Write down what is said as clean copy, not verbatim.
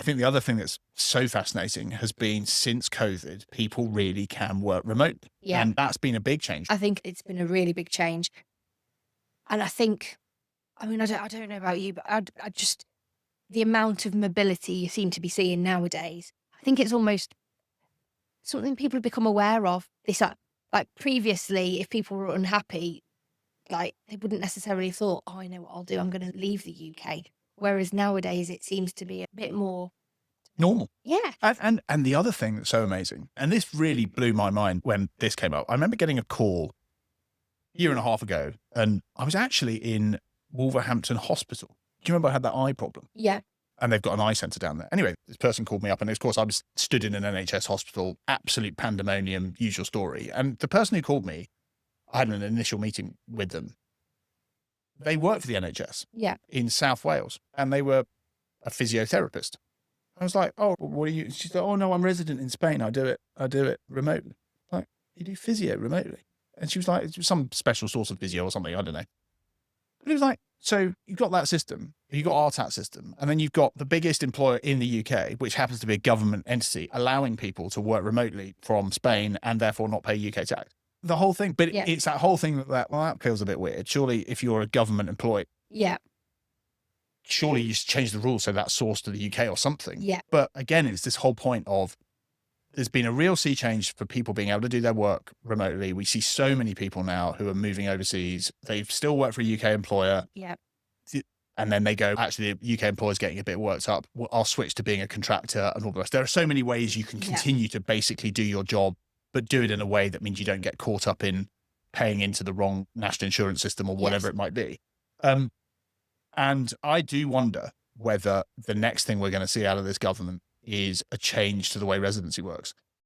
I think the other thing that's so fascinating has been since COVID, people really can work remotely. Yeah. And that's been a big change. I think it's been a really big change. And I think, I mean, I don't know about you, but I just, the amount of mobility you seem to be seeing nowadays, I think it's almost something people have become aware of. This, like previously, if people were unhappy, like they wouldn't necessarily have thought, oh, I know what I'll do. I'm going to leave the UK. Whereas nowadays it seems to be a bit more, Normal. yeah, And the other thing that's so amazing, and this really blew my mind when this came up. I remember getting a call a year and a half ago, and I was actually in Wolverhampton Hospital. Do you remember I had that eye problem? yeah, And they've got an eye centre down there. Anyway, this person called me up, and of course I was stood in an NHS hospital, absolute pandemonium, usual story. And the person who called me, I had an initial meeting with them. They worked for the NHS yeah, in South Wales, and they were a physiotherapist. I was like, oh, what are you? She's like, oh no, I'm resident in Spain. I do it remotely. Like, you do physio remotely? And she was like, it's some special source of physio or something. I don't know. But it was like, so you've got that system, you've got our tax system, and then you've got the biggest employer in the UK, which happens to be a government entity, allowing people to work remotely from Spain and therefore not pay UK tax. The whole thing, but yeah, it's that whole thing that, well, that feels a bit weird. Surely if you're a government employee, yeah, surely you should change the rules so that's sourced to the UK or something. yeah, But again, it's this whole point of there's been a real sea change for people being able to do their work remotely. We see so many people now who are moving overseas. They still work for a UK employer. yeah, And then they go, actually, the UK employer is getting a bit worked up. Well, I'll switch to being a contractor and all the rest. There are so many ways you can Yeah. continue to basically do your job, but do it in a way that means you don't get caught up in paying into the wrong national insurance system or whatever Yes. it might be. And I do wonder whether the next thing we're going to see out of this government is a change to the way residency works.